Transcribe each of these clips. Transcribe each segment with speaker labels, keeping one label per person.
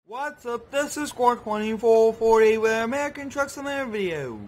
Speaker 1: What's up, this is Squad 2448 with American Truck Simulator video.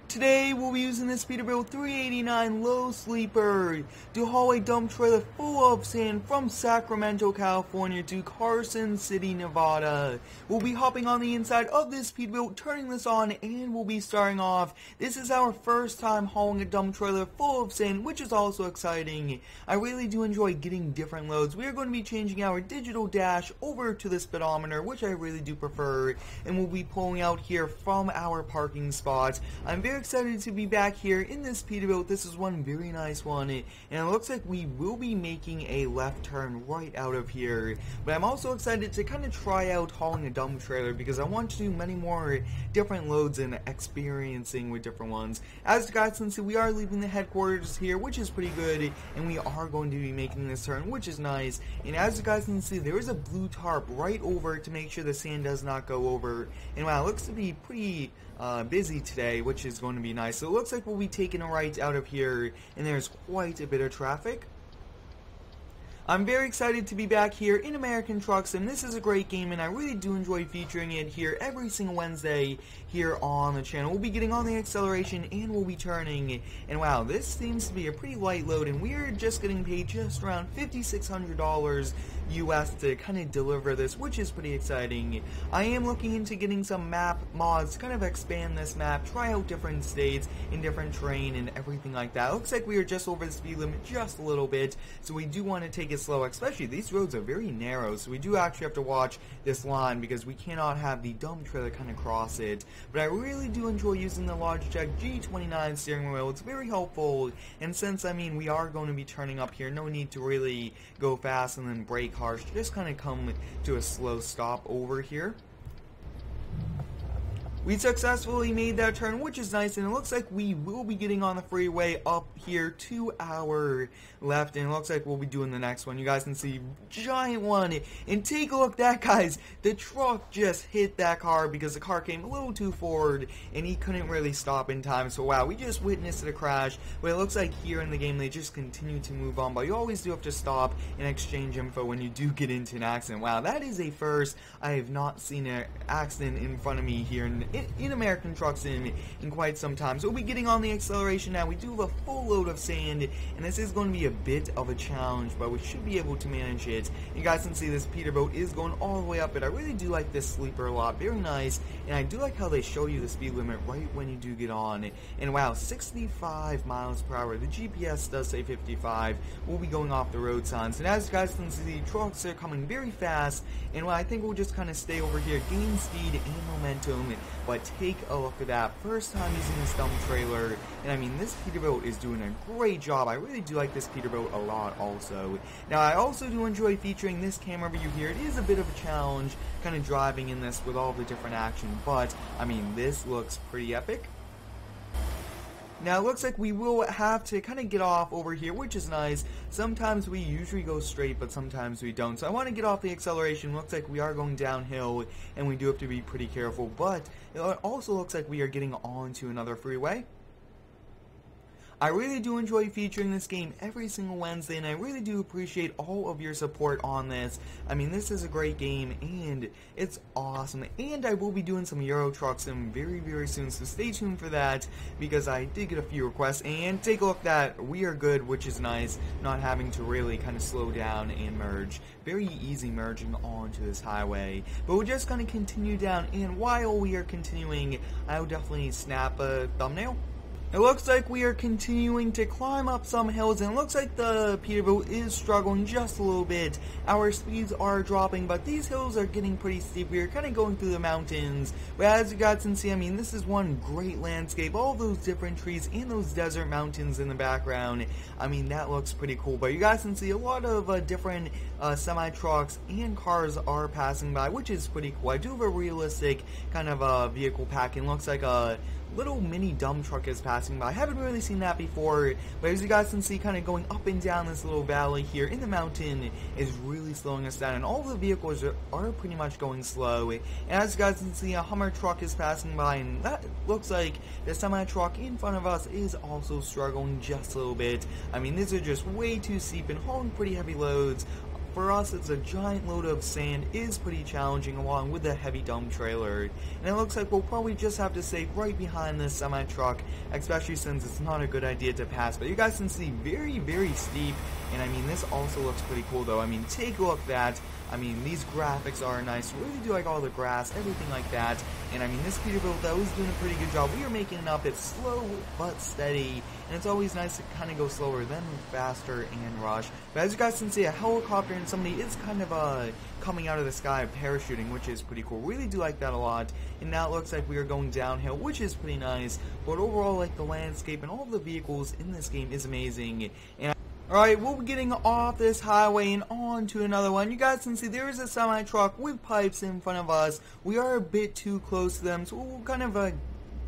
Speaker 1: Today we'll be using this Peterbilt 389 low sleeper to haul a dump trailer full of sand from Sacramento, California to Carson City, Nevada. We'll be hopping on the inside of this Peterbilt, turning this on, and we'll be starting off. This is our first time hauling a dump trailer full of sand, which is also exciting. I really do enjoy getting different loads. We are going to be changing our digital dash over to the speedometer, which I really do prefer, and we'll be pulling out here from our parking spot. I'm very excited to be back here in this Peterbilt. This is one very nice one, and it looks like we will be making a left turn right out of here. But I'm also excited to kind of try out hauling a dump trailer because I want to do many more different loads and experiencing with different ones. As you guys can see, we are leaving the headquarters here, which is pretty good, and we are going to be making this turn, which is nice. And as you guys can see, there is a blue tarp right over to make sure the sand does not go over. And wow, it looks to be pretty busy today, which is going to be nice. So it looks like we'll be taking a right out of here, and there's quite a bit of traffic. I'm very excited to be back here in American Truck Sim. This is a great game, and I really do enjoy featuring it here every single Wednesday here on the channel. We'll be getting on the acceleration, and we'll be turning. And wow, this seems to be a pretty light load, and we're just getting paid just around $5,600 US to kind of deliver this, which is pretty exciting. I am looking into getting some map mods to kind of expand this map, try out different states and different terrain and everything like that. It looks like we are just over the speed limit just a little bit, so we do want to take it slow, especially these roads are very narrow, so we do actually have to watch this line because we cannot have the dump trailer kind of cross it. But I really do enjoy using the Logitech G29 steering wheel. It's very helpful, and since we are going to be turning up here, no need to really go fast and then brake harsh, just kind of come to a slow stop over here. We successfully made that turn, which is nice, and it looks like we will be getting on the freeway up here to our left, and it looks like we'll be doing the next one. You guys can see, giant one, and take a look at that, guys. The truck just hit that car because the car came a little too forward, and he couldn't really stop in time, so wow, we just witnessed a crash, but it looks like here in the game they just continue to move on, but you always do have to stop and exchange info when you do get into an accident. Wow, that is a first. I have not seen an accident in front of me here in American Trucks in quite some time. So we'll be getting on the acceleration now. We do have a full load of sand, and this is going to be a bit of a challenge, but we should be able to manage it. You guys can see this Peterbilt is going all the way up, but I really do like this sleeper a lot. Very nice, and I do like how they show you the speed limit right when you do get on. And wow, 65 miles per hour. The GPS does say 55. We'll be going off the road signs, and as you guys can see, the trucks are coming very fast, and I think we'll just kind of stay over here, gain speed and momentum. But take a look at that. First time using this dump trailer, and this Peterbilt is doing a great job. I really do like this Peterbilt a lot also. Now, I also do enjoy featuring this camera view here. It is a bit of a challenge, kind of driving in this with all the different action, but, this looks pretty epic. Now, it looks like we will have to kind of get off over here, which is nice. Sometimes we usually go straight, but sometimes we don't. So I want to get off the acceleration. Looks like we are going downhill, and we do have to be pretty careful. But it also looks like we are getting onto another freeway. I really do enjoy featuring this game every single Wednesday, and I really do appreciate all of your support on this. This is a great game, and it's awesome. And I will be doing some Euro Truck Sim very, very soon, so stay tuned for that, because I did get a few requests. And take a look at that. We are good, which is nice, not having to really kind of slow down and merge. Very easy merging onto this highway. But we're just going to continue down, and while we are continuing, I will definitely snap a thumbnail. It looks like we are continuing to climb up some hills, and it looks like the Peterbilt is struggling just a little bit. Our speeds are dropping, but these hills are getting pretty steep. We are kind of going through the mountains. But as you guys can see, this is one great landscape. All those different trees and those desert mountains in the background. That looks pretty cool. But you guys can see a lot of different semi-trucks and cars are passing by, which is pretty cool. I do have a realistic kind of vehicle packing. Looks like a little mini dump truck is passing by. I haven't really seen that before, but as you guys can see, kind of going up and down this little valley here in the mountain is really slowing us down, and all the vehicles are pretty much going slow. And as you guys can see, a Hummer truck is passing by, and that looks like the semi-truck in front of us is also struggling just a little bit. These are just way too steep and hauling pretty heavy loads for us it's a giant load of sand is pretty challenging along with the heavy dump trailer. And it looks like we'll probably just have to stay right behind this semi-truck, especially since it's not a good idea to pass. But you guys can see very, very steep, and I mean this also looks pretty cool though. I mean, take a look at that. I mean, these graphics are nice. Really do like all the grass, everything like that. And I mean, this Peterbilt, that was doing a pretty good job. We are making it up. It's slow but steady. And it's always nice to kind of go slower than faster and rush. But as you guys can see, a helicopter and somebody is kind of coming out of the sky, parachuting, which is pretty cool. Really do like that a lot. And now it looks like we are going downhill, which is pretty nice. But overall, like the landscape and all the vehicles in this game is amazing. And alright, we'll be getting off this highway and on to another one. You guys can see there is a semi-truck with pipes in front of us. We are a bit too close to them, so we'll kind of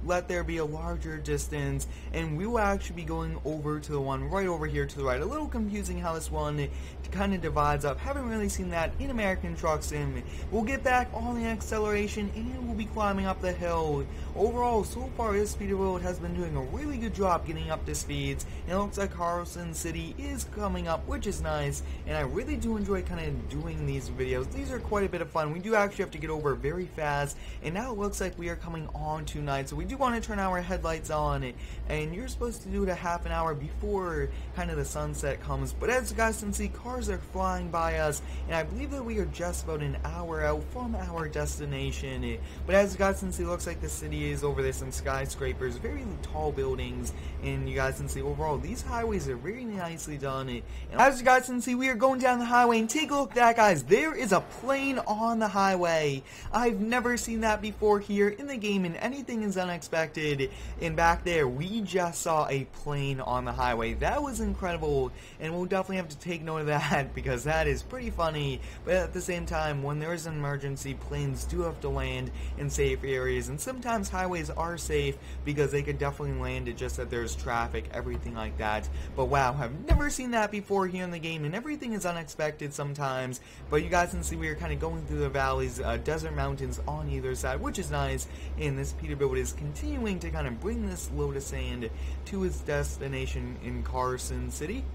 Speaker 1: let there be a larger distance, and we will actually be going over to the one right over here to the right. A little confusing how this one kind of divides up. Haven't really seen that in American Truck Sim. We'll get back on the acceleration and we'll be climbing up the hill. Overall, so far this Peterbilt has been doing a really good job getting up to speeds, and it looks like Carson City is coming up, which is nice, and I really do enjoy kind of doing these videos. These are quite a bit of fun. We do actually have to get over very fast, and now it looks like we are coming on to night, so we do want to turn our headlights on, and you're supposed to do it a half an hour before kind of the sunset comes. But as you guys can see, cars are flying by us, and I believe that we are just about an hour out from our destination. But as you guys can see, it looks like the city is over there, some skyscrapers, very tall buildings, and you guys can see overall these highways are very nicely done. And as you guys can see, we are going down the highway, and take a look at that, guys. There is a plane on the highway. I've never seen that before here in the game, and anything is unexpected. And back there, we just saw a plane on the highway. That was incredible, and we'll definitely have to take note of that because that is pretty funny. But at the same time, when there is an emergency, planes do have to land in safe areas, and sometimes highways are safe because they could definitely land it just that there's traffic, everything like that. But wow, I've never seen that before here in the game, and everything is unexpected sometimes. But you guys can see we are kind of going through the valleys, desert mountains on either side, which is nice. And this Peterbilt is continuing to kind of bring this load of sand to its destination in Carson City.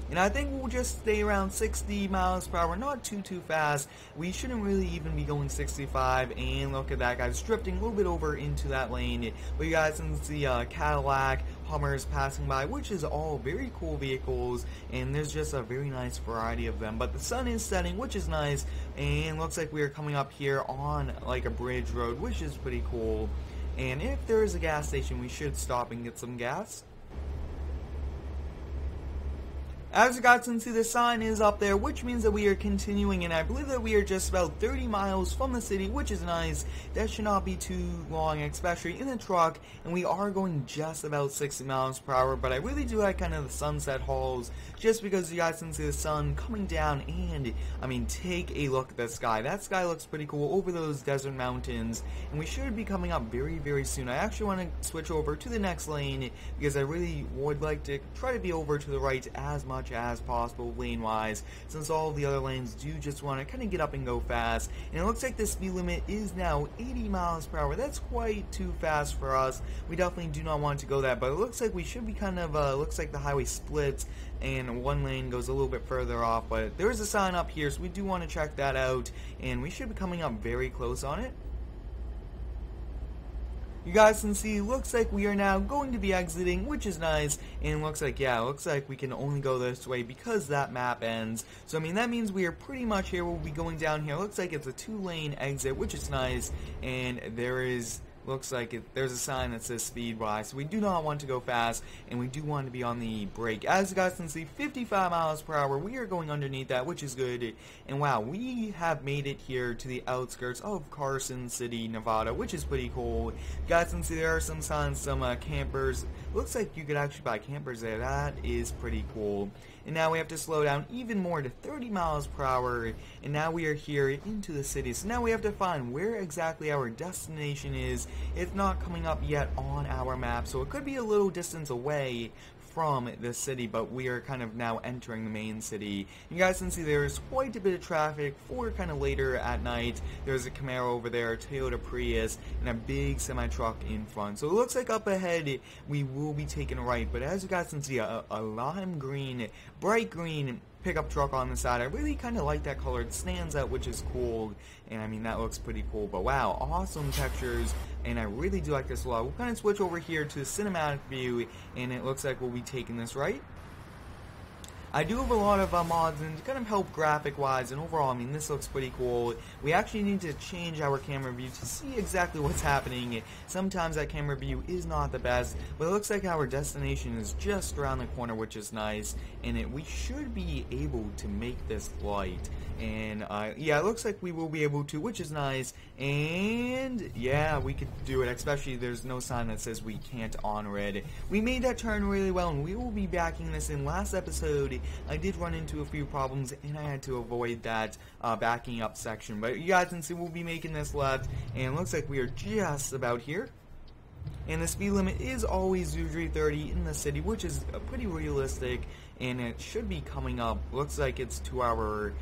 Speaker 1: And I think we'll just stay around 60 miles per hour, not too fast. We shouldn't really even be going 65, and look at that, guys, drifting a little bit over into that lane. But you guys can see Cadillac, Hummers passing by, which is all very cool vehicles, and there's just a very nice variety of them. But the sun is setting, which is nice, and looks like we are coming up here on like a bridge road, which is pretty cool. And if there is a gas station, we should stop and get some gas. As you guys can see, the sign is up there, which means that we are continuing, and I believe that we are just about 30 miles from the city, which is nice. That should not be too long, especially in the truck, and we are going just about 60 miles per hour, but I really do like kind of the sunset hauls, just because you guys can see the sun coming down, and, I mean, take a look at the sky. That sky looks pretty cool over those desert mountains, and we should be coming up very, very soon. I actually want to switch over to the next lane, because I really would like to try to be over to the right as much as possible lane wise, since all of the other lanes do just want to kind of get up and go fast. And it looks like the speed limit is now 80 miles per hour. That's quite too fast for us. We definitely do not want to go that, but it looks like we should be kind of looks like the highway splits and one lane goes a little bit further off, but there is a sign up here, so we do want to check that out, and we should be coming up very close on it. You guys can see, looks like we are now going to be exiting, which is nice, and looks like, yeah, looks like we can only go this way because that map ends. So, I mean, that means we are pretty much here. We'll be going down here. Looks like it's a 2-lane exit, which is nice, and there is... looks like there's a sign that says speed wise, so we do not want to go fast, and we do want to be on the brake. As you guys can see, 55 miles per hour, we are going underneath that, which is good. And wow, we have made it here to the outskirts of Carson City, Nevada, which is pretty cool. You guys can see there are some signs, some campers. Looks like you could actually buy campers there. That is pretty cool. And now we have to slow down even more to 30 miles per hour, and now we are here into the city. So now we have to find where exactly our destination is. It's not coming up yet on our map, so it could be a little distance away from the city, but we are kind of now entering the main city. You guys can see there's quite a bit of traffic for kind of later at night. There's a Camaro over there, a Toyota Prius, and a big semi-truck in front. So it looks like up ahead we will be taking a right, but as you guys can see, a lime green, bright green pickup truck on the side. I really kind of like that color. It stands out, which is cool, and I mean that looks pretty cool. But wow, awesome textures, and I really do like this a lot. We'll kind of switch over here to the cinematic view, and it looks like we'll be taking this right. I do have a lot of mods and to kind of help graphic wise, and overall I mean this looks pretty cool. We actually need to change our camera view to see exactly what's happening. Sometimes that camera view is not the best, but it looks like our destination is just around the corner, which is nice, and we should be able to make this flight. And yeah, it looks like we will be able to, which is nice. And yeah, we could do it, especially there's no sign that says we can't honor it. We made that turn really well, and we will be backing this in. Last episode I did run into a few problems and I had to avoid that backing up section, but you guys can see we'll be making this left, and it looks like we are just about here. And the speed limit is always usually 30 in the city, which is pretty realistic, and it should be coming up. Looks like it's to our,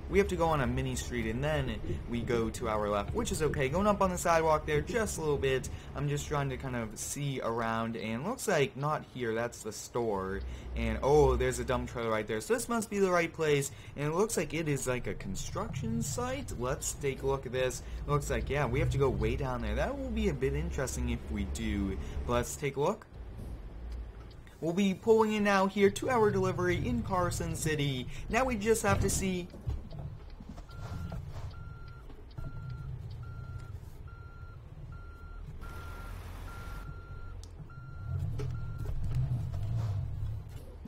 Speaker 1: we have to go on a mini street and then we go to our left, which is okay. Going up on the sidewalk there just a little bit. I'm just trying to kind of see around, and looks like not here, that's the store. And oh, there's a dump trailer right there, so this must be the right place, and it looks like it is like a construction site. Let's take a look at this. Looks like, yeah, we have to go way down there. That will be a bit interesting if we do. Let's take a look. We'll be pulling in now here to our delivery in Carson City. Now we just have to see.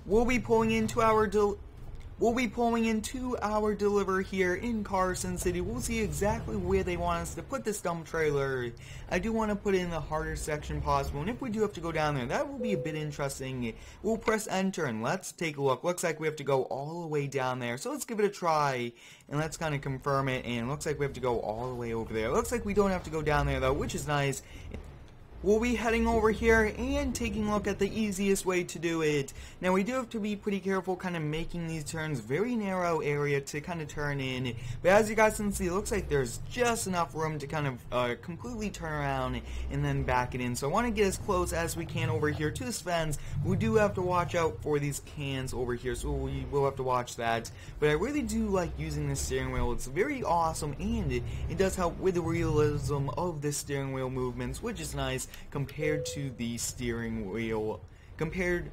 Speaker 1: We'll be pulling into our deliver here in Carson City. We'll see exactly where they want us to put this dump trailer. I do want to put it in the hardest section possible, and if we do have to go down there, that will be a bit interesting. We'll press enter and let's take a look. Looks like we have to go all the way down there, so let's give it a try and let's kind of confirm it. And it looks like we have to go all the way over there. It looks like we don't have to go down there though, which is nice. We'll be heading over here and taking a look at the easiest way to do it. Now we do have to be pretty careful kind of making these turns, very narrow area to kind of turn in, but as you guys can see, it looks like there's just enough room to kind of completely turn around and then back it in. So I want to get as close as we can over here to this fence. We do have to watch out for these cans over here, so we will have to watch that, but I really do like using this steering wheel. It's very awesome, and it does help with the realism of the steering wheel movements, which is nice compared to the steering wheel, compared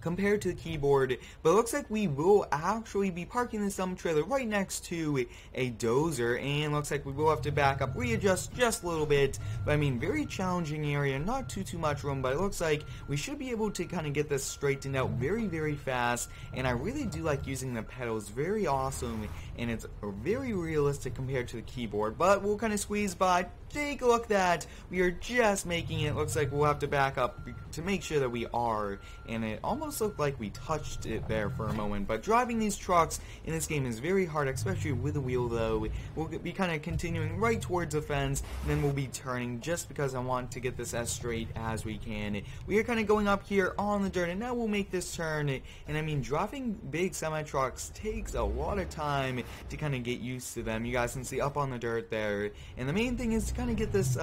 Speaker 1: to the keyboard. But it looks like we will actually be parking this dump trailer right next to a dozer, and looks like we will have to back up, readjust just a little bit. But I mean, very challenging area, not too much room, but it looks like we should be able to kind of get this straightened out very fast. And I really do like using the pedals, very awesome, and it's very realistic compared to the keyboard. But we'll kind of squeeze by. Take a look at that. We are just making it. Looks like we'll have to back up to make sure that we are, and it almost looked like we touched it there for a moment. But driving these trucks in this game is very hard, especially with a wheel though. We'll be kind of continuing right towards the fence, and then we'll be turning just because I want to get this as straight as we can. We are kind of going up here on the dirt, and now we'll make this turn. And I mean, driving big semi-trucks takes a lot of time to kind of get used to them. You guys can see up on the dirt there, and the main thing is to kind of get this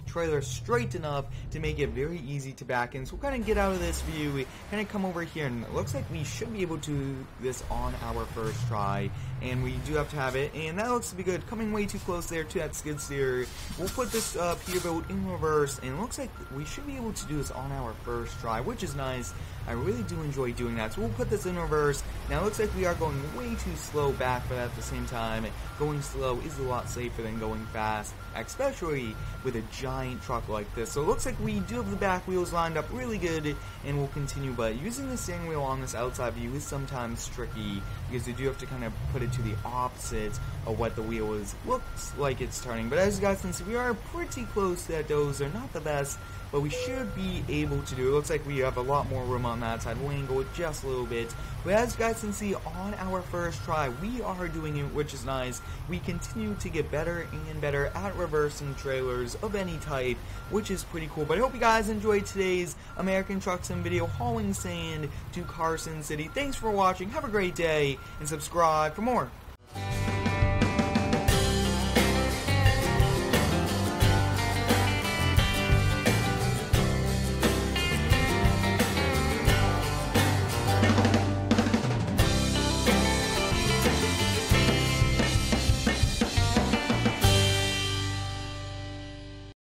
Speaker 1: trailer straight enough to make it very easy to back in. So we'll kind of get out of this view, we kind of come over here, and it looks like we should be able to do this on our first try, and we do have to have it, and that looks to be good. Coming way too close there to that skid steer. We'll put this Peterbilt in reverse, and it looks like we should be able to do this on our first try, which is nice. I really do enjoy doing that. So we'll put this in reverse. Now it looks like we are going way too slow back, but at the same time, going slow is a lot safer than going fast, especially with a giant truck like this. So it looks like we do have the back wheels lined up really good, and we'll continue, but using the steering wheel on this outside view is sometimes tricky because you do have to kind of put it to the opposite of what the wheel looks like it's turning. But as you guys can see, we are pretty close to that dozer. Not the best, but we should be able to do it. Looks like we have a lot more room on that side. We'll angle it just a little bit. But as you guys can see, on our first try, we are doing it, which is nice. We continue to get better and better at reversing trailers of any type, which is pretty cool. But I hope you guys enjoyed today's American Truck Sim video hauling sand to Carson City. Thanks for watching. Have a great day, and subscribe for more.